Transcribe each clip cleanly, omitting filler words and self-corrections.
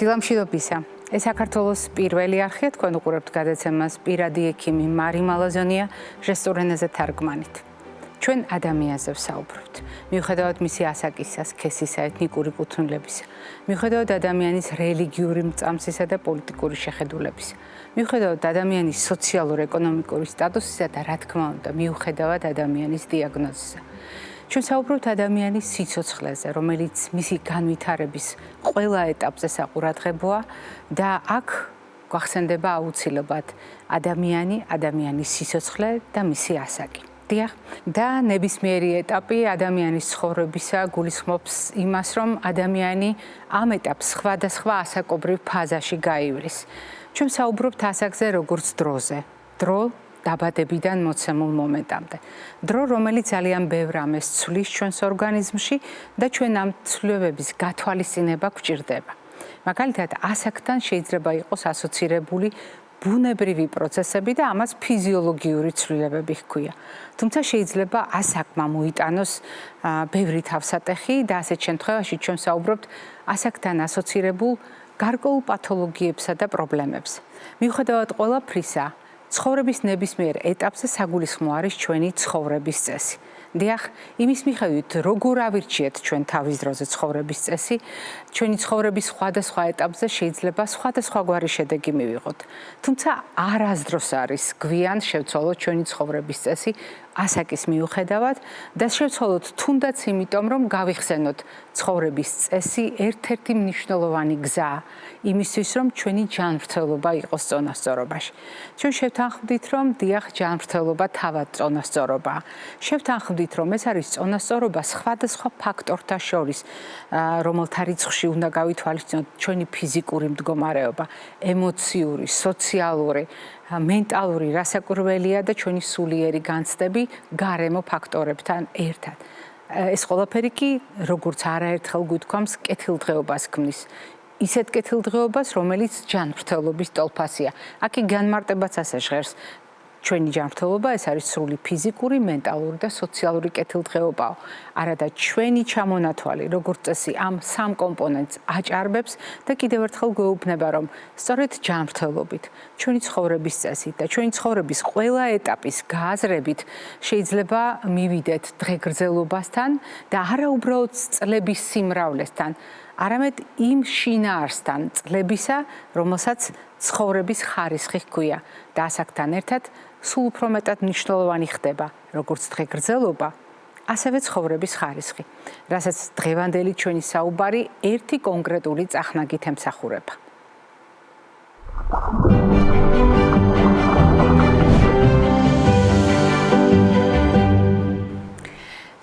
დილამშვიდობისა. ეს საქართველოს პირველი არხია, თქვენ უყურებთ გადაცემას პირადი ექიმი მარი მალაზონია ჟესტურ ენაზე თარგმანით. ჩვენ ადამიანზე ვსაუბრობთ. მიუხედავად მისი ასაკისა, სქესისა, ეთნიკური კუთვნილებისა, მიუხედავად ადამიანის რელიგიური მრწამსისა და პოლიტიკური შეხედულებისა, მიუხედავად ადამიანის სოციალურ-ეკონომიკური სტატუსისა და რა თქმა უნდა, მიუხედავად ადამიანის დიაგნოზისა. ჩვენ საუბრობთ ადამიანის სიცოცხლეზე, რომელიც მისი განვითარების ყველა ეტაპზე საყურადღებოა და აქ გვახსენდება აუცილებლად ადამიანის სიცოცხლე და მისი ასაკი. და ნებისმიერი ეტაპი ადამიანის ცხოვრებისა გულისხმობს იმას, რომ ადამიანი ამ ეტაპს სხვადასხვა ასაკობრივ ფაზაში გაივლის. ჩვენ საუბრობთ ასაკზე როგორც დროზე. დრო დაბადებიდან მოცემულ მომენტამდე. დრო, რომელიც ძალიან ბევრ ამას ცვლის ჩვენს ორგანიზმში და ჩვენ ამ ცვლილებების გათვალისწინება გვჭირდება. მაგალითად, ასაკთან შეიძლება იყოს ასოცირებული ბუნებრივი პროცესები და ამას ფიზიოლოგიური ცვლილებები ჰქვია. თუმცა შეიძლება ასაკმა მოიტანოს ბევრი თავსატეხი და ასეთ შემთხვევაში ჩვენ საუბრობთ ასაკთან ასოცირებულ გარკვეულ პათოლოგიებსა და პრობლემებს. მიუხედავად ყველაფრისა, ცხოვრების ნებისმიერ ეტაპზე საგულისხმო არის ჩვენი ცხოვრების წესი. დიახ, იმის მიხედვით, როგორ ავირჩიეთ ჩვენ თავის დროზე ცხოვრების წესი, ჩვენი ცხოვრების სხვადასხვა ეტაპზე შეიძლება სხვადასხვაგვარი შედეგი მივიღოთ. თუმცა არასდროს არის გვიან შევცვალოთ ჩვენი ცხოვრების წესი ასაკის მიუხედავად და შევცვალოთ თუნდაც იმიტომ, რომ გავიხსენოთ ცხოვრების წესი ერთ-ერთი მნიშვნელოვანი გზა იმისთვის, რომ ჩვენი ჯანმრთელობა იყოს წონასწორობაში. ჩვენ შევთანხმდით, რომ დიახ, ჯანმრთელობა თავად წონასწორობაა. შევთანხმდით, რომ ეს არის წონასწორობა სხვადასხვა ფაქტორთა შორის, რომელთა რიცხვში უნდა გავითვალისწინოთ ჩვენი ფიზიკური მდგომარეობა, ემოციური, სოციალური, მენტალური რასაკვირველია და ჩვენი სულიერი განცდები გარემო ფაქტორებთან ერთად. ეს ყველაფერი კი, როგორც არაერთხელ გვითქვამს, კეთილდღეობას ქმნის. ისეთ კეთილდღეობას, რომელიც ჯანმრთელობის ტოლფასია. აქ განმარტებაც ასე ჟღერს. ჩვენი ჯანმრთელობა ეს არის სრული ფიზიკური, მენტალური და სოციალური კეთილდღეობაა. არადა ჩვენი ჩამონათვალი, როგორც წესი, ამ სამ კომპონენტს აჭარბებს და კიდევ ერთხელ გვეუბნება, რომ სწორედ ჯანმრთელობით, ჩვენი ცხოვრების წესით და ჩვენი ცხოვრების ყველა ეტაპის გააზრებით შეიძლება მივიდეთ დღეგრძელობასთან და არა უბრალოდ წლების სიმრავლესთან, არამედ იმ შინაარსთან წლებისა, რომელსაც ცხოვრების ხარისხი ჰქვია და ასაკთან ერთად სულ უფრო მეტად მნიშვნელოვანი ხდება, როგორც დღეგრძელობა, ასევე ცხოვრების ხარისხი, რასაც დღევანდელი ჩვენი საუბარი ერთი კონკრეტული წახნაგით ემსახურება.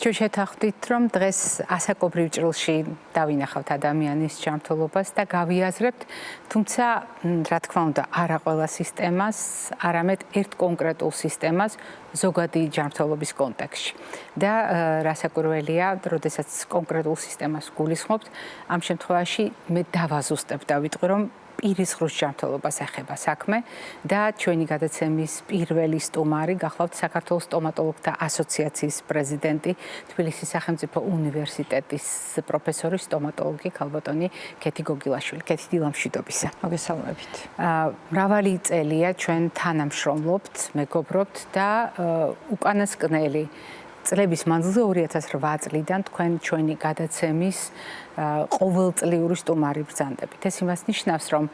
ჩვენ შევთანხმდით, რომ დღეს ასაკობრივ ჭრილში დავინახავთ ადამიანის ჯანმრთელობას და გავიაზრებთ, თუმცა, რა თქმა უნდა, არა ყველა სისტემას, არამედ ერთ კონკრეტულ სისტემას ზოგადი ჯანმრთელობის კონტექსტში. და რასაკვირველია, როდესაც კონკრეტულ სისტემას გულისხმობთ, ამ შემთხვევაში მე დავაზუსტებ და ვიტყვი, რომ პირის ღრუს ჯანმრთელობას ეხება საქმე და ჩვენი გადაცემის პირველი სტუმარი გახლავთ საქართველოს სტომატოლოგთა ასოციაციის პრეზიდენტი, თბილისის სახელმწიფო უნივერსიტეტის პროფესორი სტომატოლოგი ქალბატონი კეთი გოგილაშვილი. კეთი, დილამშვიდობისა. მოგესალმებით. მრავალი წელია ჩვენ თანამშრომლობთ, მეგობრობთ და უკანასკნელი წლების მანძილზე 2008 წლიდან თქვენ ჩვენი გადაცემის ყოველწლიური სტუმარი ბრძანდებით. ეს იმას ნიშნავს, რომ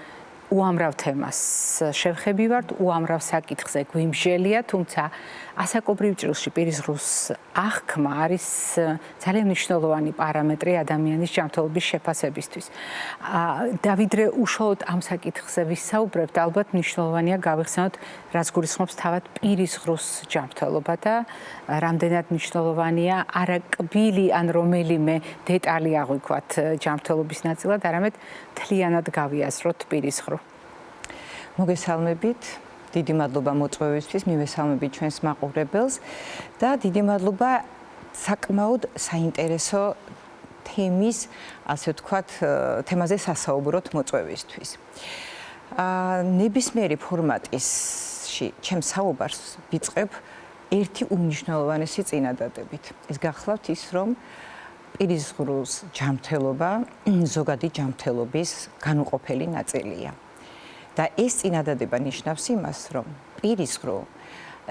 უამრავ თემას შევხებივართ, უამრავ საკითხზე გვიმსჯელია, თუმცა ასაკობრივ ჭრილში პირის ღრუს აღქმა არის ძალიან მნიშვნელოვანი პარამეტრი ადამიანის ჯანმრთელობის შეფასებისთვის. და ვიდრე უშუალოდ ამ საკითხზე ვისაუბრებთ, ალბათ მნიშვნელოვანია გავიხსენოთ, რაც გულისხმობს თავად პირის ღრუს ჯანმრთელობა და რამდენად მნიშვნელოვანია არა კბილი ან რომელიმე დეტალი აღვიქვათ ჯანმრთელობის ნაწილად, არამედ მთლიანად გავიაზროთ პირის ღრუ. მოგესალმებით. დიდი მადლობა მოწვევისთვის, მივესალმებით ჩვენს მაყურებელს და დიდი მადლობა საკმაოდ საინტერესო თემის, ასე ვთქვათ, თემაზე სასაუბროთ მოწვევისთვის. ნებისმიერი ფორმატისში ჩემს საუბარს ვიწყებ ერთი უმნიშვნელოვანესი წინადადებით. ეს გახლავთ ის, რომ პირისღრუს ჯანმრთელობა ზოგადი ჯანმრთელობის განუყოფელი ნაწილია. და ეს წინადადება ნიშნავს იმას, რომ პირისღრუ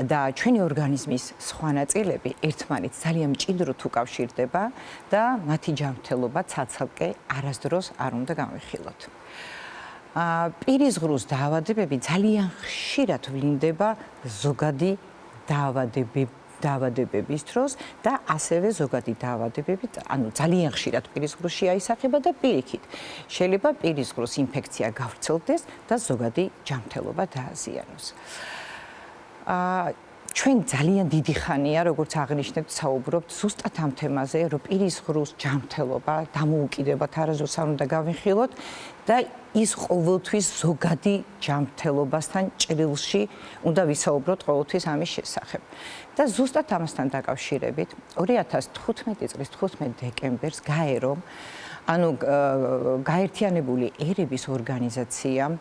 და ჩვენი ორგანიზმის სხვა ნაწილები ერთმანეთს ძალიან მჭიდროდ უკავშირდება და მათი ჯანმრთელობა ცალ-ცალკე არასდროს არ უნდა განვიხილოთ. პირისღრუს დაავადებები ძალიან ხშირად ვლინდება ზოგადი დაავადებების დროს და ასევე ზოგადი დაავადებები, ანუ ძალიან ხშირად პირისღრუში აისახება და პირიქით შეიძლება პირისღრუს ინფექცია გავრცელდეს და ზოგადი ჯანმრთელობა დააზიანოს. ჩვენ ძალიან დიდი ხანია, როგორც აღნიშნეთ, საუბრობთ ზუსტად ამ თემაზე, რომ პირისღრუს ჯანმრთელობა დამოუკიდებლად არასდროს არ უნდა გავიხილოთ და ის ყოველთვის ზოგადი ჯანმრთელობასთან ჭრილში უნდა ვისაუბროთ ყოველთვის ამის შესახებ. და ზუსტად ამასთან დაკავშირებით 2015 წლის 15 დეკემბერს გაერო ანუ გაერთიანებული ერების ორგანიზაციამ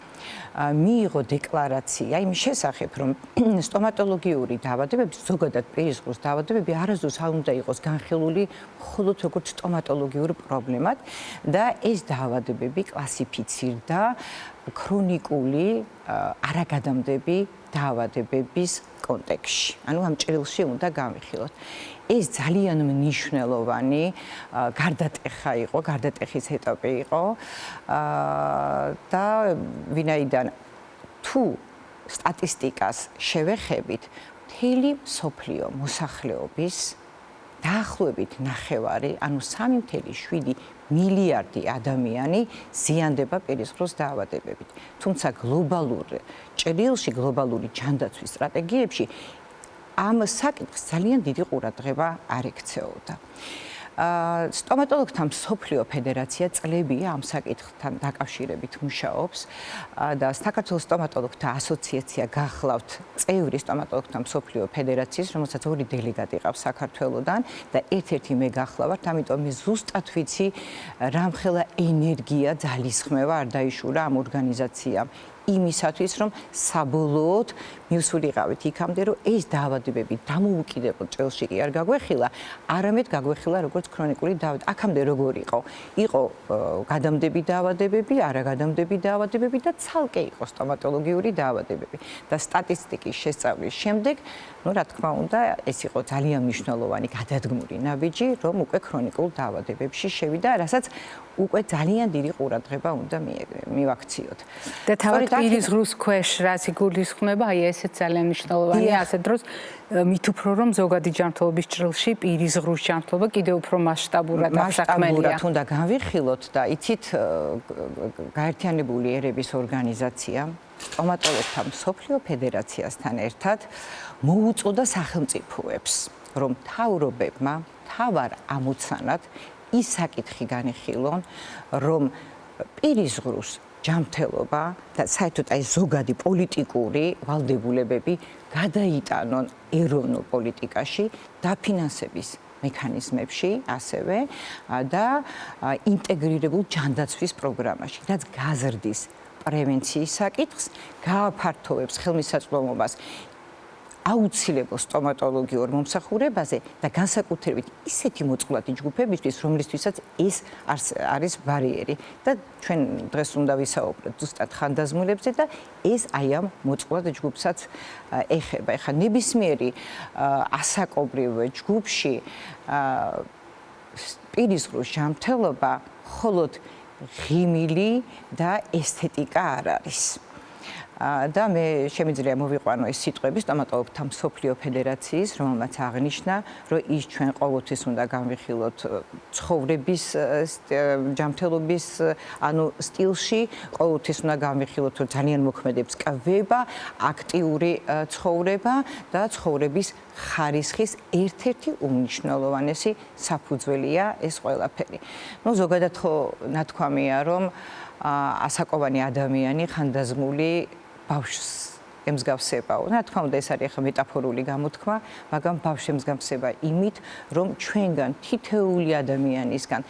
მიიღო დეკლარაცია იმის შესახებ, რომ სტომატოლოგიური დაავადებები, ზოგადად პირისღრუს დაავადებები არასდროს არ უნდა იყოს განხილული მხოლოდ როგორც სტომატოლოგიურ პრობლემად და ეს დაავადებები კლასიფიცირდა ქრონიკული არაგადამდები დაავადებების კონტექსტში. ანუ ამ ჭრილში უნდა განვიხილოთ. ეს ძალიან მნიშვნელოვანი გარდატეხის ეტაპი იყო და ვინაიდან თუ სტატისტიკას შევეხებით, მთელი მსოფლიო მოსახლეობის დაახლოებით 9, ანუ 3.7 მილიარდი ადამიანი ზიანდება პირისღრუს დაავადებებით. თუმცა გლობალურ ჭრილში, გლობალური ჯანდაცვის სტრატეგიებში ამ საკითხს ძალიან დიდი ყურადღება არ ექცეოდა. სტომატოლოგთა მსოფლიო ფედერაცია წლებია ამ საკითხთან დაკავშირებით მუშაობს და საქართველოს სტომატოლოგთა ასოციაცია გახლავთ წევრი სტომატოლოგთა მსოფლიო ფედერაციის, რომელსაც 2 დელეგატი ყავს საქართველოსდან და ერთ-ერთი მე გახლავართ, ამიტომ მე ზუსტად ვიცი რამხელა ენერგია ძალისხმევა არ დაიშურა ამ ორგანიზაციამ იმისათვის, რომ საბოლოოდ მივსულიყავით იქამდე, რომ ეს დაავადებები დამოუკიდებელ ჭრილში კი არ გაგვეხილა, არამედ გაგვეხილა როგორც ქრონიკული დაავადებები. აქამდე როგორ იყო? იყო გადამდები დაავადებები, არაგადამდები დაავადებები და ცალკე იყო სტომატოლოგიური დაავადებები. და სტატისტიკის შესწავლის შემდეგ, რა თქმა უნდა, ეს იყო ძალიან მნიშვნელოვანი გადადგმული ნაბიჯი, რომ უკვე ქრონიკულ დაავადებებში შევიდა, რასაც უკვე ძალიან დიდი ყურადღება უნდა მივაქციოთ. და თავად პირისღრუს ქვეშ რაც იგულისხმება, აი ესეც ძალიან მნიშვნელოვანია, ასე დროს მით უფრო რომ ზოგადი ჯანმრთელობის ჭრილში პირისღრუს ჯანმრთელობა კიდევ უფრო მასშტაბურად მასშტაბურად უნდა განვიხილოთ და იცით გაერთიანებული ერების ორგანიზაცია სტომატოლოგთა მსოფლიო ფედერაციასთან ერთად მოუწოდა სახელმწიფოებს, რომ მთავრობებმა მთავარ ამოცანად ის საკითხი განიხილონ, რომ პირისღრუს ჯანმრთელობა და საერთოდ აი ზოგადი პოლიტიკური ვალდებულებები გადაიტანონ ეროვნულ პოლიტიკაში, დაფინანსების მექანიზმებში ასევე და ინტეგრირებულ ჯანდაცვის პროგრამაში, რაც გაზრდის პრევენციის საკითხს, გააფართოვებს ხელმისაწვდომობას აუცილებელ სტომატოლოგიურ მომსახურებაზე და განსაკუთრებით ისეთი მოწყვლადი ჯგუფებისთვის, რომლისთვისაც ეს არის ბარიერი და ჩვენ დღეს უნდა ვისაუბროთ ზუსტად ხანდაზმულებზე და ეს აი ამ მოწყვლად ჯგუფსაც ეხება. ეხლა ნებისმიერი ასაკობრივ ჯგუფში პირისღრუს ჯანმრთელობა მხოლოდ ღიმილი და ესთეტიკა არ არის. და მე შემიძლია მოვიყვანო ეს სიტყვები სტომატოლოგთა მსოფლიო ფედერაციის, რომელმაც აღნიშნა, რომ ის ჩვენ ყოველთვის უნდა განვიხილოთ ცხოვრების ჯანმრთელობის, ანუ სტილში, ყოველთვის უნდა განვიხილოთ, რომ ძალიან მოქმედებს კვება, აქტიური ცხოვრება და ცხოვრების ხარისხის ერთ-ერთი უმნიშვნელოვანესი საფუძველია ეს ყველაფერი. ნუ ზოგადად ხო ნათქვამია, რომ ასაკოვანი ადამიანი ხანდაზმული ბავშვს ემსგავსებაო. რა თქმა უნდა, ეს არის ახლა მეტაფორული გამოთქმა, მაგრამ ბავშვს ემსგავსება იმით, რომ ჩვენგან თითოეული ადამიანისგან,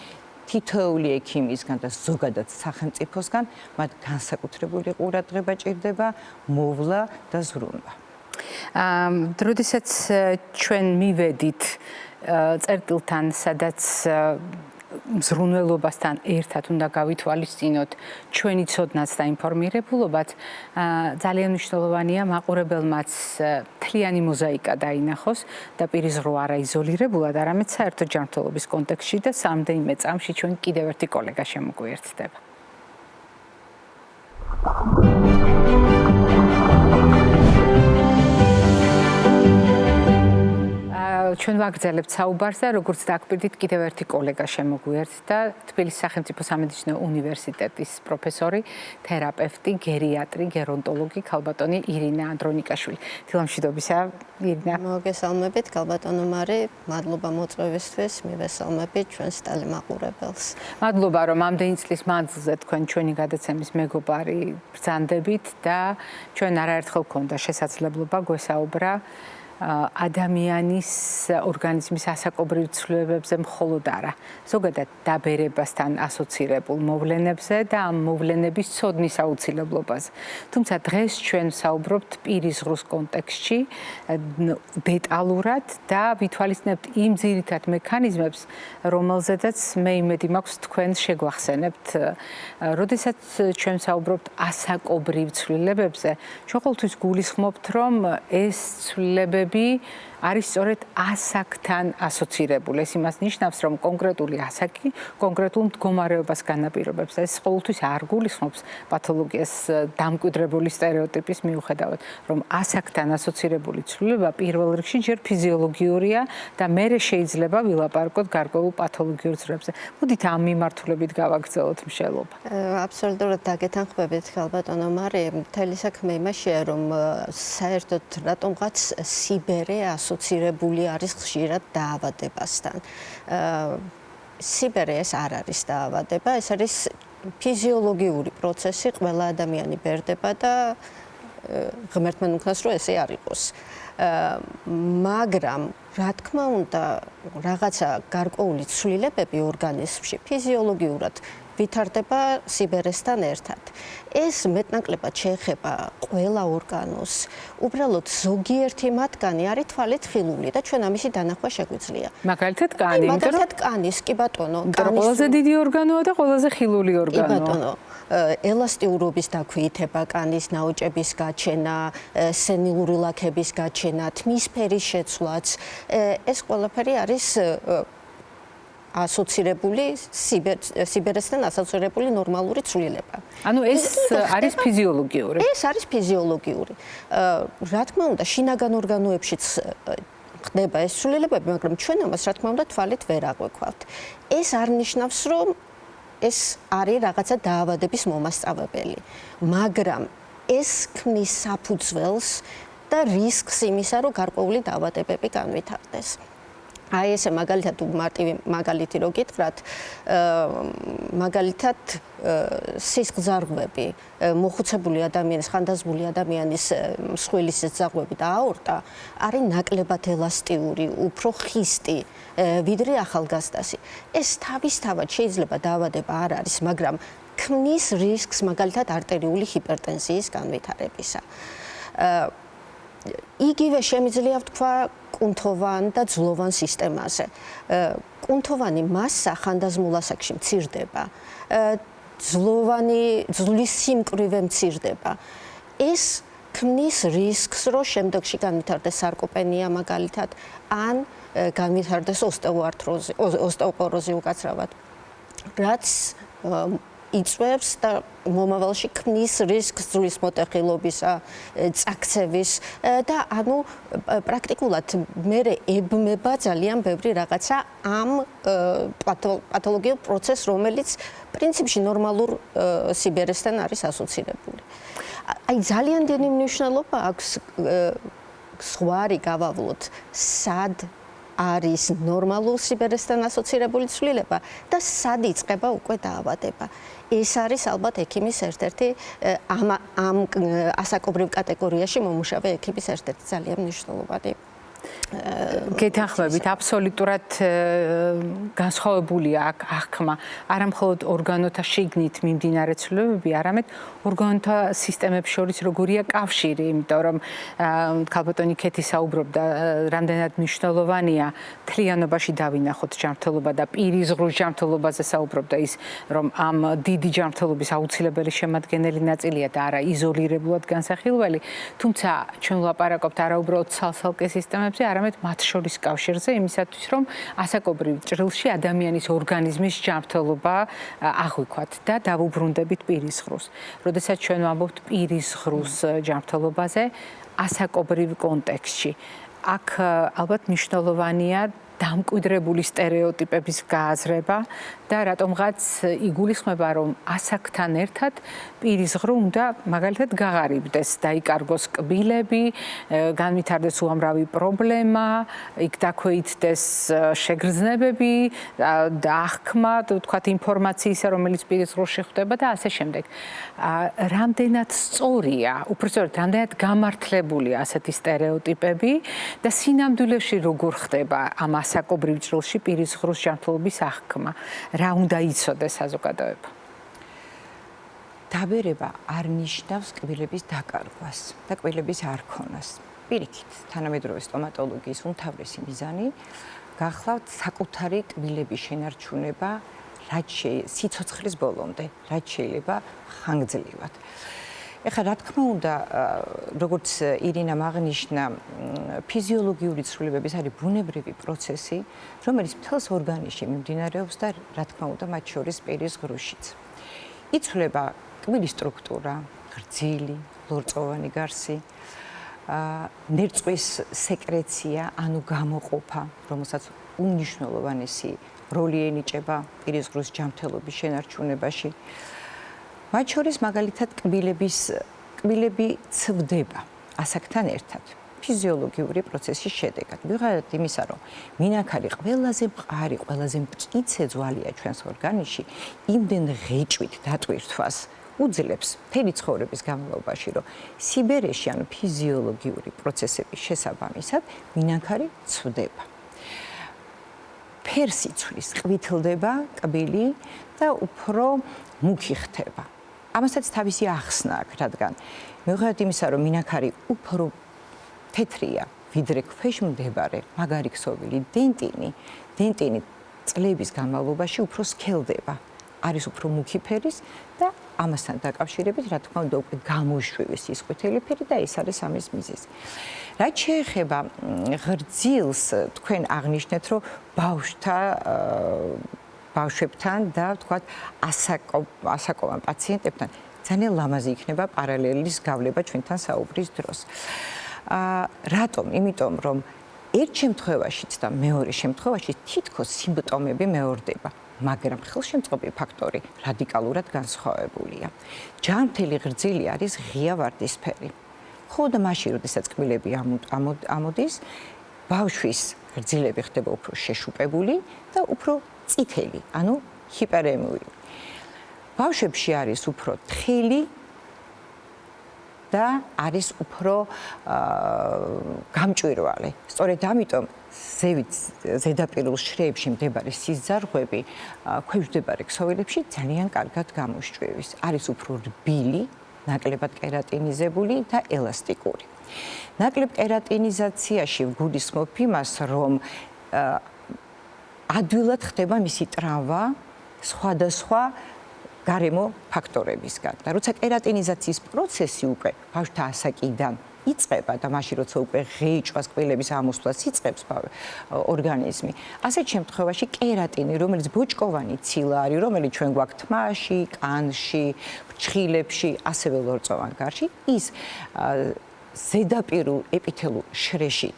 თითოეული ექიმისგან და ზოგადად სახელმწიფოსგან მათ განსაკუთრებული ყურადღება ჭირდება, მოვლა და ზრუნვა. როდესაც ჩვენ მივედით წერტილთან, სადაც მზრუნველობასთან ერთად უნდა გავითვალისწინოთ ჩვენი ცოდნაც და ინფორმირებულობაც, ძალიან მნიშვნელოვანია მაყურებელმაც მთლიანი მოზაიკა დაინახოს და პირის ზღვა არა იზოლირებულად, არამედ საერთო ჯანმრთელობის კონტექსტში და რამდენიმე წამში ჩვენ კიდევ ერთი კოლეგა შემოგვიერთდება. ჩვენ ვაგრძელებთ საუბარს და როგორც დაგკვირდით, კიდევ ერთი კოლეგა შემოგვიერთდა, თბილისის სახელმწიფო სამედიცინო უნივერსიტეტის პროფესორი, თერაპევტი, გერიატრი, გერონტოლოგი ქალბატონი ირინა ანდრონიკაშვილი. დილამშვიდობისა, ირინა. მოგესალმებით, ქალბატონო მარი, მადლობა მოწვევისთვის, მივესალმებით ჩვენს ტელემაყურებელს. მადლობა, რომ ამდენი წლის მანძილზე თქვენ ჩვენი გადაცემის მეგობარი ბრძანდებით და ჩვენ არაერთხელ გქონდა შესაძლებლობა გვესაუბრა ადამიანის ორგანიზმის ასაკობრივ ცვლილებებზე მხოლოდ არა, ზოგადად დაბერებასთან ასოცირებულ მოვლენებზე და ამ მოვლენების ცოდნის აუცილებლობაზე. თუმცა დღეს ჩვენ ვსაუბრობთ პირის ზღვის კონტექსტში დეტალურად და ვითვალისწინებთ იმ ძირითად მექანიზმებს, რომელზედაც მე იმედი მაქვს თქვენ შეგვახსენებთ. როდესაც ჩვენ ვსაუბრობთ ასაკობრივ ცვლილებებზე, ჩვენ ყოველთვის გულისხმობთ, რომ ეს ცვლილებები არის სწორედ ასაკთან ასოცირებული. ეს იმას ნიშნავს, რომ კონკრეტული ასაკი კონკრეტულ მდგომარეობას განაპირობებს. ეს ყოველთვის არ გულისხმობს პათოლოგიას დამკვიდრებული სტერეოტიპის მიუხედავად, რომ ასაკთან ასოცირებული ცვლილება პირველ რიგში ჯერ ფიზიოლოგიურია და მერე შეიძლება ვილაპარაკოთ გარკვეულ პათოლოგიურ ცვლილებებზე. მოდით ამ მიმართულებით გავაგრძელოთ მშელობა. აბსოლუტურად დაგეთანხმებით, ქალბატონო მარი, მთელი საქმე იმაშია, რომ საერთოდ რატომღაც სიბერე ასოცირებული არის ხშირად დაავადებასთან. სიბერე ეს არ არის დაავადება, ეს არის ფიზიოლოგიური პროცესი, ყველა ადამიანი ბერდება და ღმერთმა ნუქნას რომ ესე არ იყოს. მაგრამ რა თქმა უნდა, რაღაცა გარკვეული ცვლილებები ორგანიზმში ფიზიოლოგიურად ვითარდება სიბერესთან ერთად. ეს მეტნაკლებად შეეხება ყველა ორგანოს. უბრალოდ ზოგიერთი მათგანი არის თვალით ხილული და ჩვენ ამისი დანახვა შეგვიძლია. მაგალითად კანი, მაგალითად კანის, კი ბატონო, ყველაზე დიდი ორგანოა და ყველაზე ხილული ორგანოა. კი ბატონო. ელასტიურობის დაქვეითება, კანის ნაოჭების გაჩენა, სენილური ლაქების გაჩენა, თმის ფერის შეცვლაც, ეს ყველაფერი არის ასოცირებული სიბერესთან ასოცირებული ნორმალური ცვლილება. ანუ ეს არის ფიზიოლოგიური. ეს არის ფიზიოლოგიური. რა თქმა უნდა, შინაგან ორგანოებშიც ხდება ეს ცვლილებები, მაგრამ ჩვენ ამას რა თქმა უნდა თვალით ვერ აღვექვავთ. ეს არ ნიშნავს, რომ ეს არის რაღაცა დაავადების მომასწავლებელი, მაგრამ ეს ქმნის საფუძველს და რისკს იმისა, რომ გარკვეული დაავადებები განვითარდეს. აი ესე მაგალითად მარტივი მაგალითი რო გითხრათ, მაგალითად სისხლძარღვები, მოხუცებული ადამიანის, ხანდაზმული ადამიანის მსხვილის ძაღლები და აორტა არის ნაკლებად ელასტიური, უფრო ხისტი, ვიდრე ახალგაზრდასი. ეს თავისთავად შეიძლება დაავადება არ არის, მაგრამ ქმნის რისკს მაგალითად არტერიული ჰიპერტენზიის განვითარებისა. იგივე შემიძლია ვთქვა კუნთოვან და ძვლოვან სისტემაზე. კუნთოვანი მასა ხანდაზმულ ასაკში მცირდება. ძვლის სიმკვრივე მცირდება. ეს ქმნის რისკს, რომ შემდგომში განვითარდეს სარკოპენია მაგალითად, ან განვითარდეს ოსტეოპოროზი უკაცრავად. რაც იწვევს და მომავალში ქმნის რისკს ძვლის მოტეხილობისა, წაქცევის და ანუ პრაქტიკულად მერე ებმება ძალიან ბევრი რაღაცა ამ პათოლოგიურ პროცესს, რომელიც პრინციპში ნორმალურ სიბერესთან არის ასოცირებული. აი ძალიან დიდი მნიშვნელობა აქვს სხვარი გავავლოთ, სად არის ნორმალურ სიბერესთან ასოცირებული ცვლილება და სად იწყება უკვე დაავადება. ეს არის ალბათ ექიმის ერთ-ერთი ამ ასაკობრივ კატეგორიაში მომუშავე ექიმის ერთ-ერთი ძალიან მნიშვნელოვანი გეთანხმებით აბსოლუტურად განსხვავებულია აქ აღქმა არა მხოლოდ ორგანოთა შიგნით მიმდინარე ცვლილებები, არამედ ორგანოთა სისტემებს შორის როგორია კავშირი, იმიტომ რომ ქალბატონი ქეთი საუბრობდა, რამდენად მნიშვნელოვანია მთლიანობაში დავინახოთ ჯანმრთელობა და პირისღრუს ჯანმრთელობაზე საუბრობდა ის, რომ ამ დიდი ჯანმრთელობის აუცილებელი შემადგენელი ნაწილია და არა იზოლირებულად განსახილველი, თუმცა ჩვენ ვლაპარაკობთ არა უბრალოდ ცალ-ცალკე სისტემებზე, არამედ მათ შორის კავშირზე იმისათვის, რომ ასაკობრივ ჭრილში ადამიანის ორგანიზმის ჯანმრთელობა აღვიქვათ და დავუბრუნდებით პირისღრუს. როდესაც ჩვენ ვამბობთ პირისღრუს ჯანმრთელობაზე ასაკობრივ კონტექსტში, აქ ალბათ მნიშვნელოვანია დამკვიდრებული სტერეოტიპების გააზრება და რატომღაც იგულისხმება, რომ ასაკთან ერთად პირისღრუ უნდა მაგალითად გაღარიბდეს, დაიკარგოს კბილები, განვითარდეს უამრავი პრობლემა, იქ დაქვეითდეს შეგრძნებები და აღქმა, თქვათ ინფორმაციისა, რომელიც პირისღრუში ხდება და ასე შემდეგ. რამდენად სწორია, უпростоრად რამდენად გამართლებულია ასეთი სტერეოტიპები და სინამდვილეში როგორ ხდება ამ ასაკობრივ ჭრილში პირისღრუს ჯანმრთელობის აღქმა. რა უნდა იცოდეს საზოგადოება? დაბერება არ ნიშნავს კბილების დაკარგვას და კბილების არ ქონას. პირიქით, თანამედროვე სტომატოლოგიის უმთავრესი მიზანი გახლავთ საკუთარი კბილების შენარჩუნება სიცოცხლის ბოლომდე, რაც შეიძლება ხანგრძლივად. ეხლა რა თქმა უნდა, როგორც ირინამ აღნიშნა, ფიზიოლოგიური ცვლილებების არის ბუნებრივი პროცესი, რომელიც მთელს ორგანიზმში მიმდინარეობს და რა თქმა უნდა, მათ შორის პირისღრუშიც. იცვლება კბილის სტრუქტურა, გრძილი, ლორწოვანი გარსი, ნერწვის სეკრეცია, ანუ გამოყოფა, რომელსაც უმნიშვნელოვანესი როლი ენიჭება პირისღრუს ჯანმრთელობის შენარჩუნებაში. მათ შორის მაგალითად კბილები ცვდება ასაკთან ერთად ფიზიოლოგიური პროცესის შედეგად. მიუხედავად იმისა, რომ მინაქარი ყველაზე მყარი, ყველაზე მტკიცე ძვალია ჩვენს ორგანიზმში, იმდენ ღეჭვით დატვირთვას უძლებს მთელი ცხოვრების განმავლობაში, რომ სიბერეში ანუ ფიზიოლოგიური პროცესების შესაბამისად მინაქარი ცვდება. ფერსი ცვლის, ყვითლდება კბილი და უფრო მუქი ხდება. ამასაც თავისი ახსნა აქვს, რადგან მიუხედავად იმისა, რომ მინაქარი უფრო თეთრია, ვიდრე ქვეშ მდებარე მაგარი ქსოვილი დენტინი წლების განმავლობაში უფრო სქელდება, არის უფრო მუქი ფერის და ამასთან დაკავშირებით, რა თქმა უნდა, უკვე გამოშვივის ის ყვითელი ფერი და ეს არის ამის მიზეზი. რაც შეეხება ღრძილს, თქვენ აღნიშნეთ, რომ ბავშვებთან და თქვათ ასაკოვან პაციენტებთან ძალიან ლამაზი იქნება პარალელის გავლება ჩვენთან საუბრის დროს. რატომ? იმიტომ რომ ერთ შემთხვევაშიც და მეორე შემთხვევაში თითქოს სიმპტომები მეორდება, მაგრამ ხელშემწყობი ფაქტორი რადიკალურად განსხვავებულია. ჯანმრთელი ღრძილი არის ღია ვარდისფერი. ხოლო და მაშინ, როდესაც კბილები ამოდის, ბავშვის ღრძილები ხდება უფრო შეშუპებული და უფრო წითელი, ანუ ჰიპერემიული. ბავშვებში არის უფრო თხელი და არის უფრო გამჭვირვალე. სწორედ ამიტომ ზედაპირულ შრეებში მდებარე სიზარღვები ქვეშ მდებარე ქსოვილებში ძალიან კარგად გამოშჭვივის. არის უფრო რბილი, ნაკლებად კერატინიზებული და ელასტიკური. ნაკლებ კერატინიზაციაში ვგულისხმობ იმას, რომ ადვილად ხდება მისი ტრავმა სხვადასხვა გარემო ფაქტორებისგან. და როცა კერატინიზაციის პროცესი უკვე ბავშვთა ასაკიდან იწყება და მაშინ როცა უკვე ღეჭვას, კბილების ამოსვლას იწყებს ორგანიზმი, ასეთ შემთხვევაში კერატინი, რომელიც ბოჭკოვანი ცილა არის, რომელიც ჩვენ გვაქვს თმაში, კანში, ფრჩხილებში, ასევე ლორწოვან გარში, ის ზედაპირულ ეპითელურ შრეში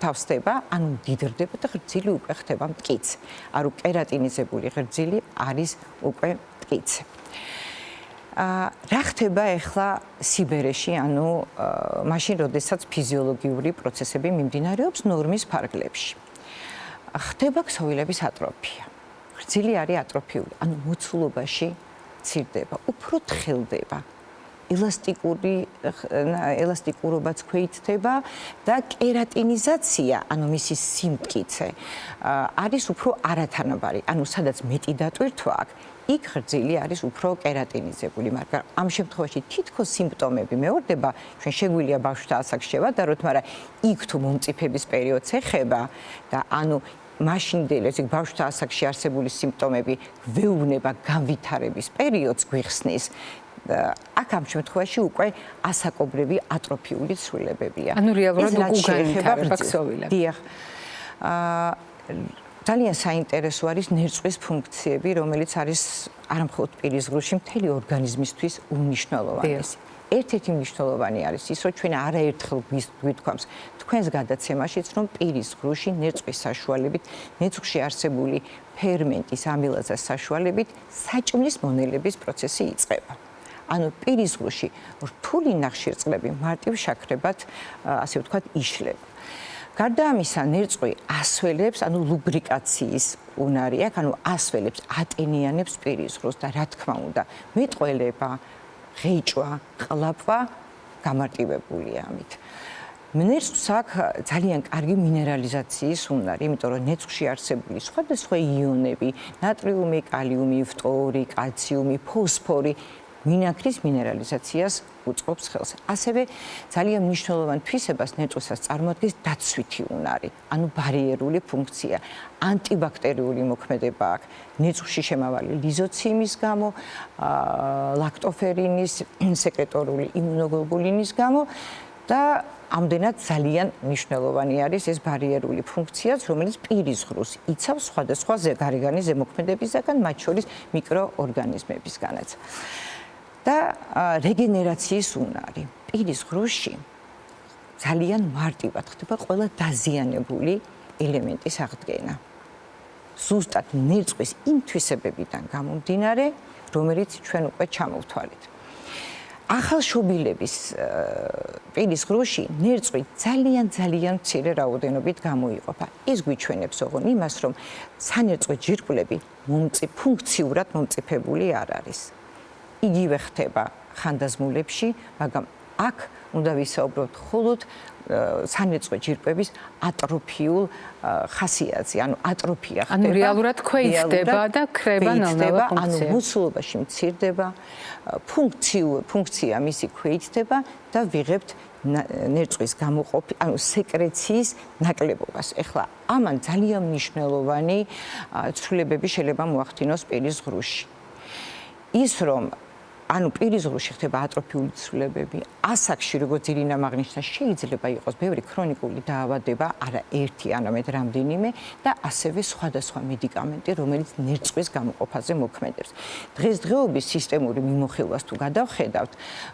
თავსდება, ანუ მდიდრდება და ღრძილი უკვე ხდება მტკიცე. ანუ კერატინიზებული ღრძილი არის უკვე მტკიცე. რა ხდება ახლა სიბერეში, ანუ მაშინ, როდესაც ფიზიოლოგიური პროცესები მიმდინარეობს ნორმის ფარგლებში. ხდება ქსოვილების ატროფია. ღრძილი არის ატროფიული, ანუ მოცულობაში მცირდება, უფრო თხელდება. ელასტიკურობაც ქვეითდება და კერატინიზაცია, ანუ მისი სიმტკიცე არის უფრო არათანაბარი, ანუ სადაც მეტი დატვირთვა აქვს, იქ გრძილი არის უფრო კერატინიზებული, მაგრამ ამ შემთხვევაში თითქოს სიმპტომები მეორდება, ჩვენ შეგვიძლია ბავშვთა ასაკს შევადაროთ, მაგრამ იქ თუ მომწიფების პერიოდს ეხება და ანუ მაშინდელი ეს ბავშვთა ასაკში არსებული სიმპტომები გვეუბნება განვითარების პერიოდს გვიხსნის. აქ ამ შემთხვევაში უკვე ასაკობრივი ატროფიული ცვლილებებია. ანუ რეალურად უგანვითარება ქსოვილებს. დიახ. ძალიან საინტერესო არის ნერწვის ფუნქციები, რომელიც არის არამხოლოდ პირის ღრუში, მთელი ორგანიზმისთვის უმნიშვნელოვანი. ერთ-ერთი მნიშვნელოვანი არის ის, რომ ჩვენ არაერთხელ გვითქვამს თქვენს გადაცემაშიც, რომ პირის ღრუში ნერწვის საშუალებით, ნერწვში არსებული ფერმენტის ამილაზას საშუალებით საჭმლის მონელების პროცესი იწყება. ანუ პირის ღრუში რთული ნახშირწყლები მარტივ შაქრებად, ასე ვთქვათ, იშლება. გარდა ამისა, ნერწყვი ასველებს, ანუ ლუბრიკაციის უნარი აქვს, ანუ ასველებს, ატენიანებს პირის ღრუს და რა თქმა უნდა, მეტყველება, ღეჭვა, ყლაპვა გამარტივებულია ამით. ნერწყვს აქვს ძალიან კარგი მინერალიზაციის უნარი, იმიტომ რომ ნერწყვში არსებული სხვადასხვა იონები, ნატრიუმი, კალიუმი, ფტორი, კალციუმი, ფოსფორი მინაქრის მინერალიზაციას უწყობს ხელს. ასევე ძალიან მნიშვნელოვან თვისებას ნერწყვისას წარმოადგენს დაცვითი უნარი, ანუ ბარიერული ფუნქცია, ანტიბაქტერიული მოქმედება აქვს ნერწყვში შემავალი ლიზოციმის გამო, ლაქტოფერინის, სეკრეტორული იმუნოგლობულინის გამო და ამდენად ძალიან მნიშვნელოვანი არის ეს ბარიერული ფუნქციაც, რომელიც პირის ღრუს იცავს სხვადასხვა გარეგანი ზემოქმედებისგან, მათ შორის მიკროორგანიზმებისგანაც. და რეგენერაციის უნარი. პირის ღრუში ძალიან მარტივად ხდება ყველა დაზიანებული ელემენტის აღდგენა. ზუსტად ნერწყვის იმ თვისებებიდან გამომდინარე, რომელიც ჩვენ უკვე ჩამოვთვალეთ. ახალშობილების პირის ღრუში ნერწყვი ძალიან მცირე რაოდენობით გამოიყოფა. ეს გვიჩვენებს ოღონდ იმას, რომ სანერწყვე ჯირკვლები ფუნქციურად მომწიფებული არ არის. იგივე ხდება ხანდაზმულებში, მაგრამ აქ უნდა ვისაუბროთ მხოლოდ სანერწყვე ჯირკვლების ატროფიულ ხასიათზე, ანუ ატროფია ხდება. ანუ რეალურად ქვეითდება და ქრება ნელ-ნელა ფუნქცია. ანუ მოცულობაში მცირდება, ფუნქცია მისი ქვეითდება და ვიღებთ ნერწყვის გამოყოფი, ანუ სეკრეციის ნაკლებობას. ეხლა ამან ძალიან მნიშვნელოვანი ცვლილებები შეიძლება მოახდინოს პირის ღრუში. ის რომ ანუ პირის ღრუში ხდება ატროფიული ცვლილებები, ასაკში როგორც ირინამ აღნიშნა, შეიძლება იყოს ბევრი ქრონიკული დაავადება, არა ერთი, არამედ რამდენიმე და ასევე სხვადასხვა მედიკამენტი, რომელიც ნერწყვის გამოყოფაზე მოქმედებს. დღესდღეობის სისტემური მიმოხილვას თუ გადავხედავთ,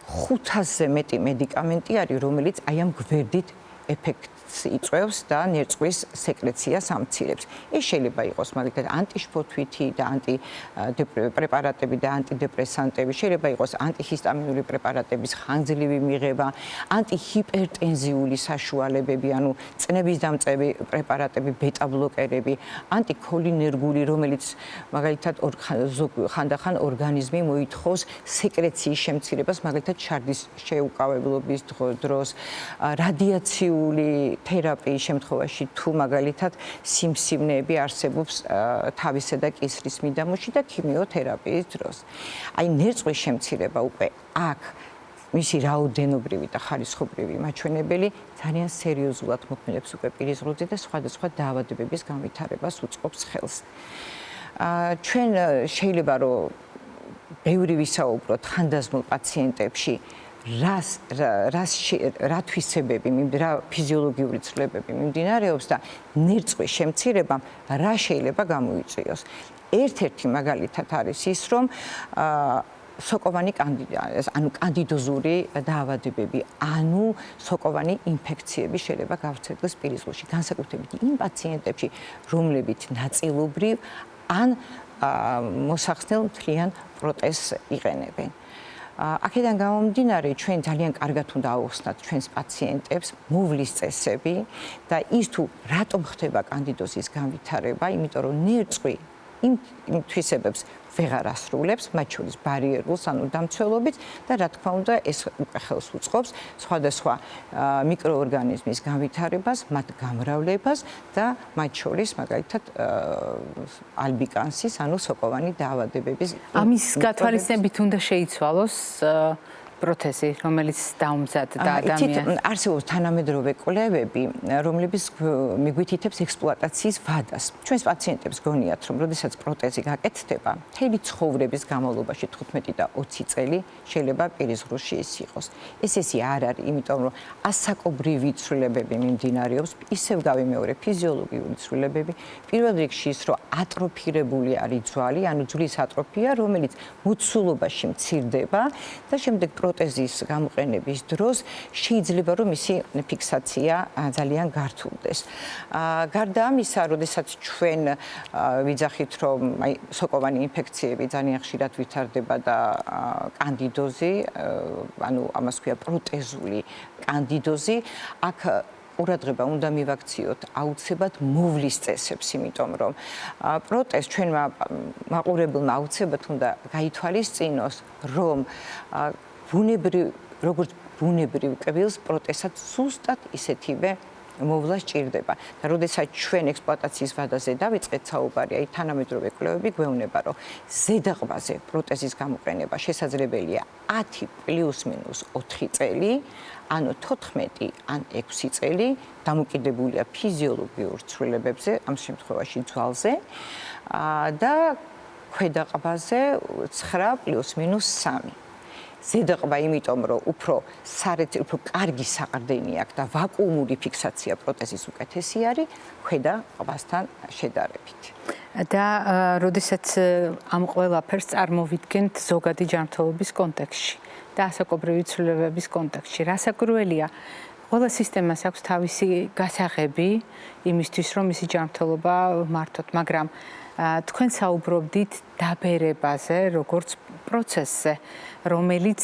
500-ზე მეტი მედიკამენტი არის, რომელიც აი ამ გვერდით ეფექტს იწვევს და ნერწყვის სეკრეციას ამცირებს. ეს შეიძლება იყოს მაგალითად ანტიშფოთვითი და პრეპარატები და ანტიდეპრესანტები, შეიძლება იყოს ანტიჰისტამინური პრეპარატების ხანგრძლივი მიღება, ანტიჰიპერტენზიული საშუალებები, ანუ წნევის დამწევი პრეპარატები, ბეტა-ბლოკერები, ანტიქოლინერგული, რომელიც მაგალითად ხანდახან ორგანიზმი მოითხოვს სეკრეციის შემცირებას, მაგალითად შარდის შეუკავებლობის დროს, რადიაციული თერაპიის შემთხვევაში თუ მაგალითად სიმსივნეები არსებობს თავისა და კისრის მიდამოში და ქიმიოთერაპიის დროს. აი ნერწყვის შემცირება უკვე აქ მისი რაოდენობრივი და ხარისხობრივი მაჩვენებელი ძალიან სერიოზულად მოქმედებს უკვე პირის ღრუზე და სხვადასხვა დაავადებების განვითარებას უწყობს ხელს. ჩვენ შეიძლება რომ ბევრი ვისაუბროთ ხანდაზმულ პაციენტებში რა თვისებები, რა ფიზიოლოგიური ცვლილებები მიმდინარეობს და ნერწყვის შემცირებამ რა შეიძლება გამოიწვიოს. ერთ-ერთი მაგალითად არის ის, რომ სოკოვანი კანდიდოზური დაავადებები, ანუ სოკოვანი ინფექციები შეიძლება გავრცელდეს პირის ღრუში, განსაკუთრებით იმ პაციენტებში, რომლებიც ნაწილობრივ ან მოსახსნელ მთლიან პროტეზს იყენებენ. აქედან გამომდინარე, ჩვენ ძალიან კარგად უნდა ავხსნათ ჩვენს პაციენტებს მოვლის წესები და ის თუ რატომ ხდება კანდიდოზის განვითარება, იმიტომ რომ ნერწყვი იმ თვისებებს ვეღარ ასრულებს, მათ შორის ბარიერულს, ანუ დამცველობით და რა თქმა უნდა, ეს უკვე ხელს უწყობს სხვადასხვა მიკროორგანიზმის განვითარებას, მათ გამრავლებას და მათ შორის მაგალითად ალბიკანსის, ანუ სოკოვანი დაავადებების ამის გათვალისწინებით უნდა შეიცვალოს პროთეზი, რომელიც დაუმზადდა ადამიანს. არსებობს თანამედროვე კვლევები, რომლებიც მიგვითითებს ექსპლუატაციის ვადას. ჩვენს პაციენტებს გონიათ, რომ როდესაც პროტეზი გაკეთდება, მთელი ცხოვრების განმავლობაში 15 და 20 წელი შეიძლება პირის ღრუში ის იყოს. ეს არ არის, იმიტომ რომ ასაკობრივი ცვლილებები მიმდინარეობს, ისევ გავიმეორე ფიზიოლოგიური ცვლილებები, პირველ რიგში ის, რომ ატროფირებული არის ძვალი, ანუ ძვლის ატროფია, რომელიც მოცულობაში მცირდება და შემდეგ პროტეზის გამოყენების დროს შეიძლება რომ მისი ფიქსაცია ძალიან გართულდეს. გარდა ამისა, როდესაც ჩვენ ვიძახით, რომ სოკოვანი ინფექციები ძალიან ხშირად ვითარდება და კანდიდოზი, ანუ ამას ქვია პროტეზული კანდიდოზი, აქ ყურადღება უნდა მივაქციოთ აუცილებლად მოვლის წესებს, იმიტომ რომ პროტეზ ჩვენმა მაყურებელმა აუცილებლად უნდა გაითვალისწინოს, რომ როგორც ბუნებრივ კბილს პროტეზად ზუსტად ისეთივე მოვლა სჭირდება. და როდესაც ჩვენ ექსპლუატაციის ვადაზე დავიწყეთ საუბარი, აი თანამედროვე კვლევები გვეუბნება, რომ ზედაყბაზე პროტეზის გამოყენება შესაძლებელია 10 ± 4 წელი, ანუ 14 ან 6 წელი, დამოკიდებულია ფიზიოლოგიურ ცვლილებებზე, ამ შემთხვევაში ძვალზე, და ქვედაყბაზე 9 ± 3. ზედაყბა იმიტომ, რომ უფრო კარგი საყრდენი აქვს და ვაკუუმური ფიქსაცია პროტეზის უკეთესი არის ქვედაყბასთან შედარებით. და როდესაც ამ ყველაფერს წარმოვიდგენთ ზოგადი ჯანმრთელობის კონტექსტში და ასაკობრივი ცვლილებების კონტექსტში, რასაკვირველია, ყველა სისტემას აქვს თავისი გასაღები იმისთვის, რომ მისი ჯანმრთელობა მართოთ, მაგრამ თქვენ საუბრობდით დაბერებაზე, როგორც პროცესზე, რომელიც